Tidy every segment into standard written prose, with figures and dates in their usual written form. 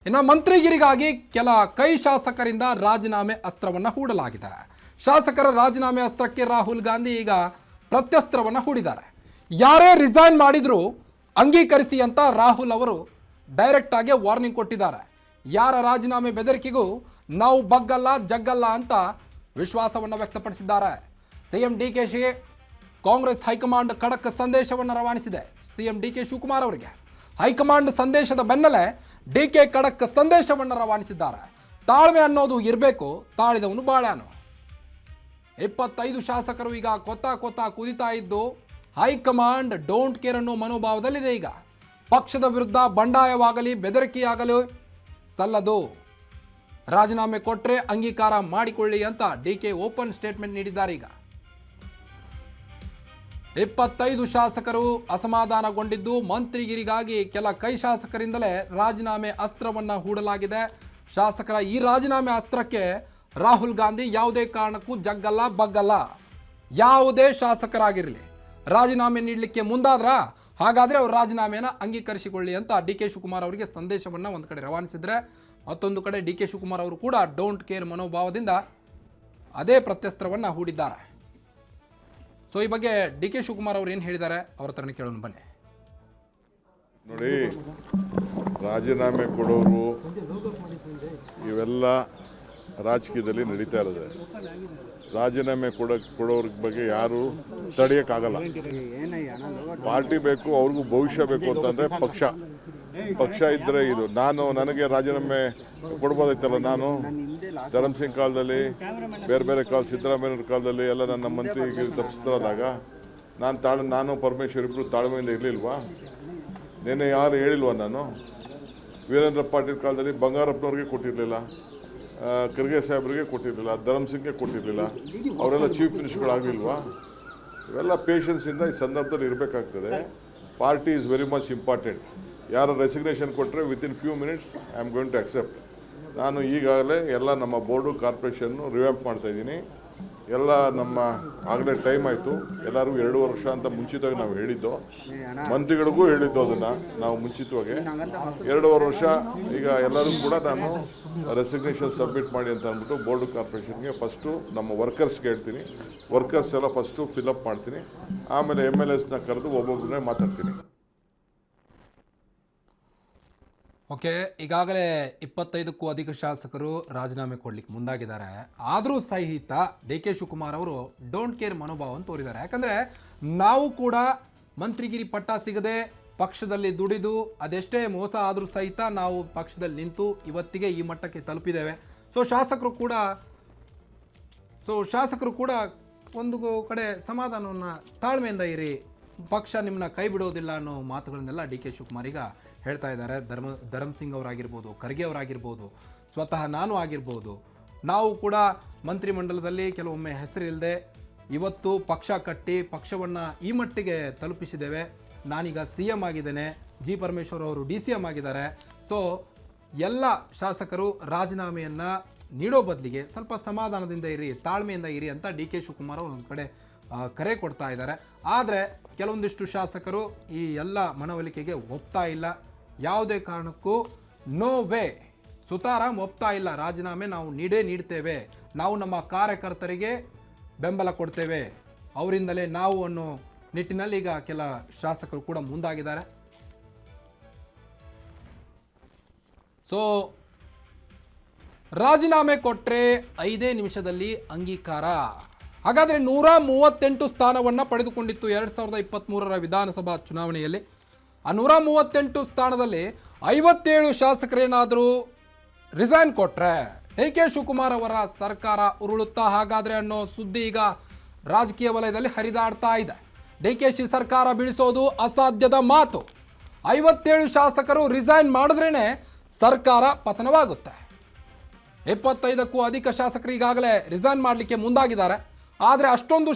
ಇನ್ನು ಮಂತ್ರಿಗಿರಿಗಾಗಿ ಕೆಲ ಕೈ ಶಾಸಕರಿಂದ ರಾಜೀನಾಮೆ ಅಸ್ತ್ರವನ್ನು ಹೂಡಲಾಗಿದೆ. ಶಾಸಕರ ರಾಜೀನಾಮೆ ಅಸ್ತ್ರಕ್ಕೆ ರಾಹುಲ್ ಗಾಂಧಿ ಈಗ ಪ್ರತ್ಯಸ್ತ್ರವನ್ನು ಹೂಡಿದ್ದಾರೆ. ಯಾರೇ ರಿಸೈನ್ ಮಾಡಿದ್ರು ಅಂಗೀಕರಿಸಿ ಅಂತ ರಾಹುಲ್ ಅವರು ಡೈರೆಕ್ಟ್ ಆಗಿ ವಾರ್ನಿಂಗ್ ಕೊಟ್ಟಿದ್ದಾರೆ. ಯಾರ ರಾಜೀನಾಮೆ ಬೆದರಿಕೆಗೂ ನಾವು ಬಗ್ಗಲ್ಲ ಜಗ್ಗಲ್ಲ ಅಂತ ವಿಶ್ವಾಸವನ್ನು ವ್ಯಕ್ತಪಡಿಸಿದ್ದಾರೆ. ಸಿಎಂ ಡಿಕೆಶಿ ಕಾಂಗ್ರೆಸ್ ಹೈಕಮಾಂಡ್ ಖಡಕ್ ಸಂದೇಶವನ್ನು ರವಾನಿಸಿದೆ. ಸಿಎಂ ಡಿಕೆ ಶಿವಕುಮಾರ್ ಅವರಿಗೆ ಹೈಕಮಾಂಡ್ ಸಂದೇಶದ ಬೆನ್ನಲ್ಲೇ ಡಿಕೆ ಖಡಕ್ ಸಂದೇಶವನ್ನು ರವಾನಿಸಿದ್ದಾರೆ. ತಾಳ್ಮೆ ಅನ್ನೋದು ಇರಬೇಕು, ತಾಳಿದವನು ಬಾಳ್ಯಾನು. 25 ಶಾಸಕರು ಈಗ ಕೊತ್ತ ಕುದಿತಾ ಇದ್ದು ಹೈಕಮಾಂಡ್ ಡೋಂಟ್ ಕೇರ್ ಅನ್ನೋ ಮನೋಭಾವದಲ್ಲಿದೆ. ಈಗ ಪಕ್ಷದ ವಿರುದ್ಧ ಬಂಡಾಯವಾಗಲಿ ಬೆದರಿಕೆಯಾಗಲಿ ಸಲ್ಲದು, ರಾಜೀನಾಮೆ ಕೊಟ್ಟರೆ ಅಂಗೀಕಾರ ಮಾಡಿಕೊಳ್ಳಿ ಅಂತ ಡಿಕೆ ಓಪನ್ ಸ್ಟೇಟ್ಮೆಂಟ್ ನೀಡಿದ್ದಾರೆ. ಈಗ 25 ಶಾಸಕರು ಅಸಮಾಧಾನಗೊಂಡಿದ್ದು ಮಂತ್ರಿಗಿರಿಗಾಗಿ ಕೆಲ ಕೈ ಶಾಸಕರಿಂದಲೇ ರಾಜೀನಾಮೆ ಅಸ್ತ್ರವನ್ನು ಹೂಡಲಾಗಿದೆ. ಶಾಸಕರ ಈ ರಾಜೀನಾಮೆ ಅಸ್ತ್ರಕ್ಕೆ ರಾಹುಲ್ ಗಾಂಧಿ ಯಾವುದೇ ಕಾರಣಕ್ಕೂ ಜಗ್ಗಲ್ಲ ಬಗ್ಗಲ್ಲ. ಯಾವುದೇ ಶಾಸಕರಾಗಿರಲಿ ರಾಜೀನಾಮೆ ನೀಡಲಿಕ್ಕೆ ಮುಂದಾದ್ರ ಹಾಗಾದರೆ ಅವರು ರಾಜೀನಾಮೆನ ಅಂಗೀಕರಿಸಿಕೊಳ್ಳಿ ಅಂತ ಡಿ ಕೆ ಶಿವಕುಮಾರ್ ಅವರಿಗೆ ಸಂದೇಶವನ್ನು ಒಂದು ಕಡೆ ರವಾನಿಸಿದರೆ, ಮತ್ತೊಂದು ಕಡೆ ಡಿ ಕೆ ಶಿವಕುಮಾರ್ ಅವರು ಕೂಡ ಡೋಂಟ್ ಕೇರ್ ಮನೋಭಾವದಿಂದ ಅದೇ ಪ್ರತ್ಯಸ್ತ್ರವನ್ನು ಹೂಡಿದ್ದಾರೆ. ಸೊ ಈ ಬಗ್ಗೆ ಡಿ ಕೆ ಶಿವಕುಮಾರ್ ಅವರು ಏನು ಹೇಳಿದ್ದಾರೆ ಅವ್ರ ಹತ್ರನೇ ಕೇಳೋಣ ಬನ್ನಿ. ನೋಡಿ, ರಾಜೀನಾಮೆ ಕೊಡೋರು ಇವೆಲ್ಲ ರಾಜಕೀಯದಲ್ಲಿ ನಡೀತಾ ಇರೋದೆ. ರಾಜೀನಾಮೆ ಕೊಡೋರ ಬಗ್ಗೆ ಯಾರು ತಡೆಯೋಕ್ಕಾಗಲ್ಲ. ಪಾರ್ಟಿ ಬೇಕು, ಅವ್ರಿಗೂ ಭವಿಷ್ಯ ಬೇಕು ಅಂತಂದರೆ ಪಕ್ಷ ಇದ್ದರೆ ಇದು. ನನಗೆ ರಾಜೀನಾಮೆ ಕೊಡ್ಬೋದಾಯ್ತಲ್ಲ. ನಾನು ಧರಮ್ ಸಿಂಗ್ ಕಾಲದಲ್ಲಿ, ಬೇರೆ ಕಾಲ ಸಿದ್ದರಾಮಯ್ಯವ್ರ ಕಾಲದಲ್ಲಿ ಎಲ್ಲ ನನ್ನ ಮಂತ್ರಿಗೆ ತಪ್ಪಿಸ್ತಾರಾದಾಗ ನಾನು ಪರಮೇಶ್ವರ್ ಇಬ್ಬರು ತಾಳ್ಮೆಯಿಂದ ಇರಲಿಲ್ವಾ? ನೆನ್ನೆ ಯಾರು ಹೇಳಿಲ್ವಾ? ನಾನು ವೀರೇಂದ್ರ ಪಾಟೀಲ್ ಕಾಲದಲ್ಲಿ ಬಂಗಾರಪ್ಪನವ್ರಿಗೆ ಕೊಟ್ಟಿರಲಿಲ್ಲ, ಖರ್ಗೆ ಸಾಹೇಬ್ರಿಗೆ ಕೊಟ್ಟಿರಲಿಲ್ಲ, ಧರಮ್ ಸಿಂಗ್ಗೆ ಕೊಟ್ಟಿರಲಿಲ್ಲ. ಅವರೆಲ್ಲ ಚೀಫ್ ಮಿನಿಸ್ಟರ್ಗಳಾಗಲಿಲ್ವಾ? ಇವೆಲ್ಲ ಪೇಷನ್ಸಿಂದ ಈ ಸಂದರ್ಭದಲ್ಲಿ ಇರಬೇಕಾಗ್ತದೆ. Party is very much important. ಯಾರು ರೆಸಿಗ್ನೇಷನ್ ಕೊಟ್ಟರೆ within few minutes I am going to accept. ನಾನು ಈಗಾಗಲೇ ಎಲ್ಲ ನಮ್ಮ ಬೋರ್ಡು ಕಾರ್ಪೊರೇಷನ್ನು ರಿವ್ಯಾಂಪ್ ಮಾಡ್ತಾಯಿದ್ದೀನಿ. ಎಲ್ಲ ನಮ್ಮ ಆಗಲೇ ಟೈಮ್ ಆಯಿತು. ಎಲ್ಲರಿಗೂ 2 ವರ್ಷ ಅಂತ ಮುಂಚಿತವಾಗಿ ನಾವು ಹೇಳಿದ್ದು, ಮಂತ್ರಿಗಳಿಗೂ ಹೇಳಿದ್ದು ಅದನ್ನು ನಾವು ಮುಂಚಿತವಾಗಿ 2 ವರ್ಷ. ಈಗ ಎಲ್ಲರೂ ಕೂಡ ನಾನು ರೆಸಿಗ್ನೇಷನ್ ಸಬ್ಮಿಟ್ ಮಾಡಿ ಅಂತ ಅಂದ್ಬಿಟ್ಟು ಬೋರ್ಡು ಕಾರ್ಪೊರೇಷನ್ಗೆ ಫಸ್ಟು ನಮ್ಮ ವರ್ಕರ್ಸ್ಗೆ ಹೇಳ್ತೀನಿ. ವರ್ಕರ್ಸ್ ಎಲ್ಲ ಫಸ್ಟು ಫಿಲಪ್ ಮಾಡ್ತೀನಿ, ಆಮೇಲೆ MLAsನ ಕರೆದು ಒಬ್ಬೊಬ್ಬರನ್ನೇ ಮಾತಾಡ್ತೀನಿ. ಓಕೆ, ಈಗಾಗಲೇ 25ಕ್ಕೂ ಅಧಿಕ ಶಾಸಕರು ರಾಜೀನಾಮೆ ಕೊಡ್ಲಿಕ್ಕೆ ಮುಂದಾಗಿದ್ದಾರೆ. ಆದರೂ ಸಹಿತ ಡಿ ಕೆ ಶಿವಕುಮಾರ್ ಅವರು ಡೋಂಟ್ ಕೇರ್ ಮನೋಭಾವವನ್ನು ತೋರಿದ್ದಾರೆ. ಯಾಕಂದರೆ ನಾವು ಕೂಡ ಮಂತ್ರಿಗಿರಿ ಪಟ್ಟ ಸಿಗದೆ ಪಕ್ಷದಲ್ಲಿ ದುಡಿದು ಅದೆಷ್ಟೇ ಮೋಸ ಆದರೂ ಸಹಿತ ನಾವು ಪಕ್ಷದಲ್ಲಿ ನಿಂತು ಇವತ್ತಿಗೆ ಈ ಮಟ್ಟಕ್ಕೆ ತಲುಪಿದ್ದೇವೆ. ಸೊ ಶಾಸಕರು ಕೂಡ ಒಂದು ಕಡೆ ಸಮಾಧಾನವನ್ನು ತಾಳ್ಮೆಯಿಂದ ಇರಿ, ಪಕ್ಷ ನಿಮ್ಮನ್ನ ಕೈ ಬಿಡೋದಿಲ್ಲ ಅನ್ನೋ ಮಾತುಗಳನ್ನೆಲ್ಲ ಡಿ ಕೆ ಶಿವಕುಮಾರ್ ಈಗ ಹೇಳ್ತಾ ಇದ್ದಾರೆ. ಧರಮ್ ಸಿಂಗ್ ಅವರಾಗಿರ್ಬೋದು, ಖರ್ಗೆ ಅವರಾಗಿರ್ಬೋದು, ಸ್ವತಃ ನಾನು ಆಗಿರ್ಬೋದು, ನಾವು ಕೂಡ ಮಂತ್ರಿಮಂಡಲದಲ್ಲಿ ಕೆಲವೊಮ್ಮೆ ಹೆಸರಿಲ್ಲದೆ ಇವತ್ತು ಪಕ್ಷ ಕಟ್ಟಿ ಪಕ್ಷವನ್ನು ಈ ಮಟ್ಟಿಗೆ ತಲುಪಿಸಿದ್ದೇವೆ. ನಾನೀಗ CM ಆಗಿದ್ದೇನೆ, ಜಿ ಪರಮೇಶ್ವರ್ ಅವರು DCM ಆಗಿದ್ದಾರೆ. ಸೊ ಎಲ್ಲ ಶಾಸಕರು ರಾಜೀನಾಮೆಯನ್ನು ನೀಡೋ ಬದಲಿಗೆ ಸ್ವಲ್ಪ ಸಮಾಧಾನದಿಂದ ಇರಿ, ತಾಳ್ಮೆಯಿಂದ ಇರಿ ಅಂತ ಡಿ ಕೆ ಶಿವಕುಮಾರ್ ಅವರು ಒಂದು ಕಡೆ ಕರೆ ಕೊಡ್ತಾ ಇದ್ದಾರೆ. ಆದರೆ ಕೆಲವೊಂದಿಷ್ಟು ಶಾಸಕರು ಈ ಎಲ್ಲ ಮನವೊಲಿಕೆಗೆ ಒಪ್ತಾ ಇಲ್ಲ. ಯಾವುದೇ ಕಾರಣಕ್ಕೂ ನೋ ವೇ, ಸುತಾರಾಮ್ ಒಪ್ತಾ ಇಲ್ಲ, ರಾಜೀನಾಮೆ ನಾವು ನೀಡ್ತೇವೆ, ನಾವು ನಮ್ಮ ಕಾರ್ಯಕರ್ತರಿಗೆ ಬೆಂಬಲ ಕೊಡ್ತೇವೆ, ಅವರಿಂದಲೇ ನಾವು ಅನ್ನೋ ನಿಟ್ಟಿನಲ್ಲಿ ಈಗ ಕೆಲ ಶಾಸಕರು ಕೂಡ ಮುಂದಾಗಿದ್ದಾರೆ. ಸೊ ರಾಜೀನಾಮೆ ಕೊಟ್ಟರೆ 5 ನಿಮಿಷದಲ್ಲಿ ಅಂಗೀಕಾರ. ಹಾಗಾದರೆ 138 ಸ್ಥಾನವನ್ನು ಪಡೆದುಕೊಂಡಿತ್ತು 2023ರ ವಿಧಾನಸಭಾ ಚುನಾವಣೆಯಲ್ಲಿ. ಆ 138 ಸ್ಥಾನದಲ್ಲಿ 57 ಶಾಸಕರೇನಾದರೂ ರಿಸೈನ್ ಕೊಟ್ಟರೆ ಡಿ ಕೆ ಶಿವಕುಮಾರ್ ಅವರ ಸರ್ಕಾರ ಉರುಳುತ್ತಾ ಹಾಗಾದರೆ ಅನ್ನೋ ಸುದ್ದಿ ಈಗ ರಾಜಕೀಯ ವಲಯದಲ್ಲಿ ಹರಿದಾಡ್ತಾ ಇದೆ. ಡಿ ಕೆ ಶಿ ಸರ್ಕಾರ ಬೀಳಿಸೋದು ಅಸಾಧ್ಯದ ಮಾತು. 57 ಶಾಸಕರು ರಿಸೈನ್ ಮಾಡಿದ್ರೇ ಸರ್ಕಾರ ಪತನವಾಗುತ್ತೆ. 25ಕ್ಕೂ ಅಧಿಕ ಶಾಸಕರು ಈಗಾಗಲೇ ರಿಸೈನ್ ಮಾಡಲಿಕ್ಕೆ ಮುಂದಾಗಿದ್ದಾರೆ. ಆದರೆ ಅಷ್ಟೊಂದು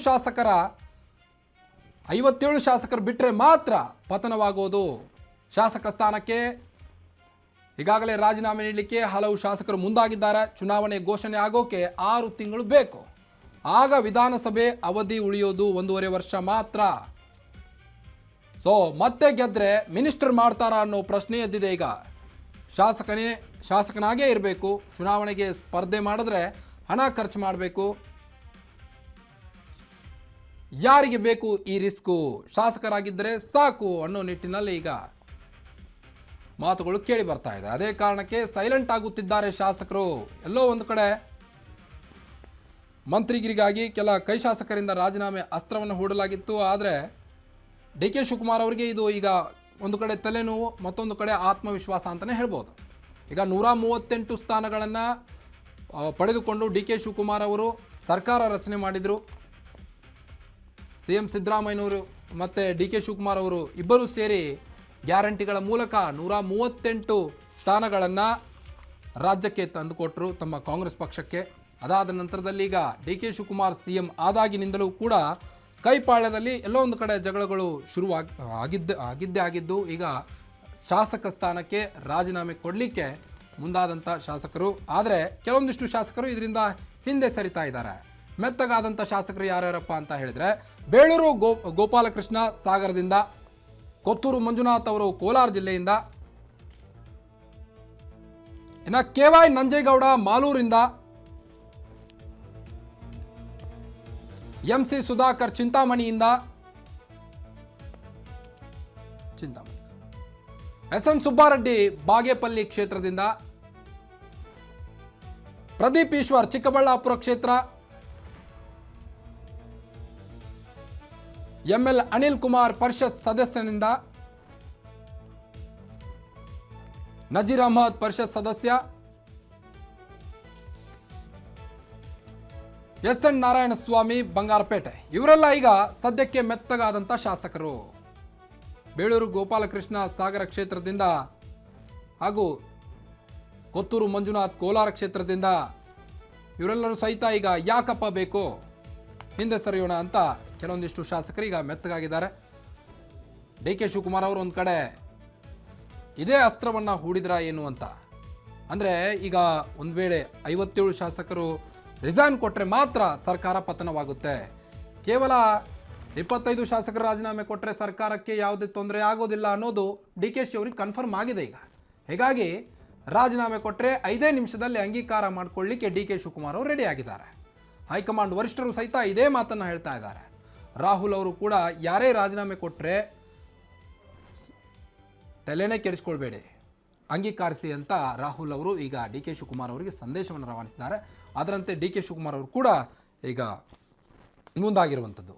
57 ಶಾಸಕರು ಬಿಟ್ಟರೆ ಮಾತ್ರ ಪತನವಾಗೋದು. ಶಾಸಕ ಸ್ಥಾನಕ್ಕೆ ಈಗಾಗಲೇ ರಾಜೀನಾಮೆ ನೀಡಲಿಕ್ಕೆ ಹಲವು ಶಾಸಕರು ಮುಂದಾಗಿದ್ದಾರೆ. ಚುನಾವಣೆ ಘೋಷಣೆ ಆಗೋಕೆ 6 ತಿಂಗಳು ಬೇಕು. ಆಗ ವಿಧಾನಸಭೆ ಅವಧಿ ಉಳಿಯೋದು 1.5 ವರ್ಷ ಮಾತ್ರ. ಸೊ ಮತ್ತೆ ಗೆದ್ರೆ ಮಿನಿಸ್ಟರ್ ಮಾಡ್ತಾರಾ ಅನ್ನೋ ಪ್ರಶ್ನೆ ಎದ್ದಿದೆ. ಈಗ ಶಾಸಕನಾಗೇ ಇರಬೇಕು, ಚುನಾವಣೆಗೆ ಸ್ಪರ್ಧೆ ಮಾಡಿದ್ರೆ ಹಣ ಖರ್ಚು ಮಾಡಬೇಕು, ಯಾರಿಗೆ ಬೇಕು ಈ ರಿಸ್ಕು, ಶಾಸಕರಾಗಿದ್ದರೆ ಸಾಕು ಅನ್ನೋ ನಿಟ್ಟಿನಲ್ಲಿ ಈಗ ಮಾತುಗಳು ಕೇಳಿ ಬರ್ತಾ ಇದೆ. ಅದೇ ಕಾರಣಕ್ಕೆ ಸೈಲೆಂಟ್ ಆಗುತ್ತಿದ್ದಾರೆ ಶಾಸಕರು. ಎಲ್ಲೋ ಒಂದು ಕಡೆ ಮಂತ್ರಿಗಿರಿಗಾಗಿ ಕೆಲ ಕೈ ಶಾಸಕರಿಂದ ರಾಜೀನಾಮೆ ಅಸ್ತ್ರವನ್ನು ಹೂಡಲಾಗಿತ್ತು. ಆದರೆ ಡಿ ಕೆ ಶಿವಕುಮಾರ್ ಅವರಿಗೆ ಇದು ಈಗ ಒಂದು ಕಡೆ ತಲೆನೋವು, ಮತ್ತೊಂದು ಕಡೆ ಆತ್ಮವಿಶ್ವಾಸ ಅಂತಲೇ ಹೇಳ್ಬೋದು. ಈಗ 138 ಸ್ಥಾನಗಳನ್ನು ಪಡೆದುಕೊಂಡು ಡಿ ಕೆ ಶಿವಕುಮಾರ್ ಅವರು ಸರ್ಕಾರ ರಚನೆ ಮಾಡಿದರು. CM ಸಿದ್ದರಾಮಯ್ಯನವರು ಮತ್ತು ಡಿ ಕೆ ಶಿವಕುಮಾರ್ ಅವರು ಇಬ್ಬರೂ ಸೇರಿ ಗ್ಯಾರಂಟಿಗಳ ಮೂಲಕ 138 ಸ್ಥಾನಗಳನ್ನು ರಾಜ್ಯಕ್ಕೆ ತಂದುಕೊಟ್ಟರು ತಮ್ಮ ಕಾಂಗ್ರೆಸ್ ಪಕ್ಷಕ್ಕೆ. ಅದಾದ ನಂತರದಲ್ಲಿ ಈಗ ಡಿ ಕೆ ಶಿವಕುಮಾರ್ CM ಆದಾಗಿನಿಂದಲೂ ಕೂಡ ಕೈಪಾಳ್ಯದಲ್ಲಿ ಎಲ್ಲೋ ಒಂದು ಕಡೆ ಜಗಳಗಳು ಆಗಿದ್ದು ಈಗ ಶಾಸಕ ಸ್ಥಾನಕ್ಕೆ ರಾಜೀನಾಮೆ ಕೊಡಲಿಕ್ಕೆ ಮುಂದಾದಂಥ ಶಾಸಕರು. ಆದರೆ ಕೆಲವೊಂದಿಷ್ಟು ಶಾಸಕರು ಇದರಿಂದ ಹಿಂದೆ ಸರಿತಾ ಇದ್ದಾರೆ. ಮೆತ್ತಗಾದಂಥ ಶಾಸಕರು ಯಾರ್ಯಾರಪ್ಪ ಅಂತ ಹೇಳಿದರೆ, ಬೇಳೂರು ಗೋಪಾಲಕೃಷ್ಣ ಸಾಗರದಿಂದ, ಕೊತ್ತೂರು ಮಂಜುನಾಥ್ ಅವರು ಕೋಲಾರ ಜಿಲ್ಲೆಯಿಂದ, ಇನ್ನು KY Nanjegowda ಮಾಲೂರಿಂದ, MC Sudhakar ಚಿಂತಾಮಣಿಯಿಂದ, SN Subbareddy Bagepalli ಕ್ಷೇತ್ರದಿಂದ, ಪ್ರದೀಪ್ ಈಶ್ವರ್ ಚಿಕ್ಕಬಳ್ಳಾಪುರ ಕ್ಷೇತ್ರ, ML ಅನಿಲ್ ಕುಮಾರ್ ಪರಿಷತ್ ಸದಸ್ಯನಿಂದ, ನಜೀರ್ ಅಹಮದ್ ಪರಿಷತ್ ಸದಸ್ಯ, SN ನಾರಾಯಣಸ್ವಾಮಿ ಬಂಗಾರಪೇಟೆ. ಇವರೆಲ್ಲ ಈಗ ಸದ್ಯಕ್ಕೆ ಮೆತ್ತಗಾದಂಥ ಶಾಸಕರು. ಬೇಳೂರು ಗೋಪಾಲಕೃಷ್ಣ ಸಾಗರ ಕ್ಷೇತ್ರದಿಂದ ಹಾಗೂ ಕೊತ್ತೂರು ಮಂಜುನಾಥ್ ಕೋಲಾರ ಕ್ಷೇತ್ರದಿಂದ ಇವರೆಲ್ಲರೂ ಸಹಿತ ಈಗ ಯಾಕಪ್ಪ ಬೇಕು, ಹಿಂದೆ ಸರಿಯೋಣ ಅಂತ ಕೆಲವೊಂದಿಷ್ಟು ಶಾಸಕರು ಈಗ ಮೆತ್ತಗಾಗಿದ್ದಾರೆ. ಡಿ ಕೆ ಶಿವಕುಮಾರ್ ಅವರು ಒಂದು ಕಡೆ ಇದೇ ಅಸ್ತ್ರವನ್ನು ಹೂಡಿದ್ರ ಏನು ಅಂತ. ಅಂದರೆ ಈಗ ಒಂದು ವೇಳೆ 57 ಶಾಸಕರು ರಿಸೈನ್ ಕೊಟ್ಟರೆ ಮಾತ್ರ ಸರ್ಕಾರ ಪತನವಾಗುತ್ತೆ. ಕೇವಲ 25 ಶಾಸಕರು ರಾಜೀನಾಮೆ ಕೊಟ್ಟರೆ ಸರ್ಕಾರಕ್ಕೆ ಯಾವುದೇ ತೊಂದರೆ ಆಗೋದಿಲ್ಲ ಅನ್ನೋದು ಡಿ ಕೆ ಶಿ ಅವರಿಗೆ ಕನ್ಫರ್ಮ್ ಆಗಿದೆ ಈಗ. ಹೀಗಾಗಿ ರಾಜೀನಾಮೆ ಕೊಟ್ಟರೆ 5 ನಿಮಿಷದಲ್ಲಿ ಅಂಗೀಕಾರ ಮಾಡಿಕೊಳ್ಳಿಕ್ಕೆ ಡಿ ಕೆ ಶಿವಕುಮಾರ್ ಅವರು ರೆಡಿ ಆಗಿದ್ದಾರೆ. ಹೈಕಮಾಂಡ್ ವರಿಷ್ಠರು ಸಹಿತ ಇದೇ ಮಾತನ್ನು ಹೇಳ್ತಾ ಇದ್ದಾರೆ. ರಾಹುಲ್ ಅವರು ಕೂಡ ಯಾರೇ ರಾಜೀನಾಮೆ ಕೊಟ್ಟರೆ ತಲೆನೇ ಕೆಡಿಸ್ಕೊಳ್ಬೇಡಿ, ಅಂಗೀಕರಿಸಿ ಅಂತ ರಾಹುಲ್ ಅವರು ಈಗ ಡಿ ಕೆ ಶಿವಕುಮಾರ್ ಅವರಿಗೆ ಸಂದೇಶವನ್ನು ರವಾನಿಸಿದ್ದಾರೆ. ಅದರಂತೆ ಡಿ ಕೆ ಶಿವಕುಮಾರ್ ಅವರು ಕೂಡ ಈಗ ಮುಂದಾಗಿರುವಂಥದ್ದು.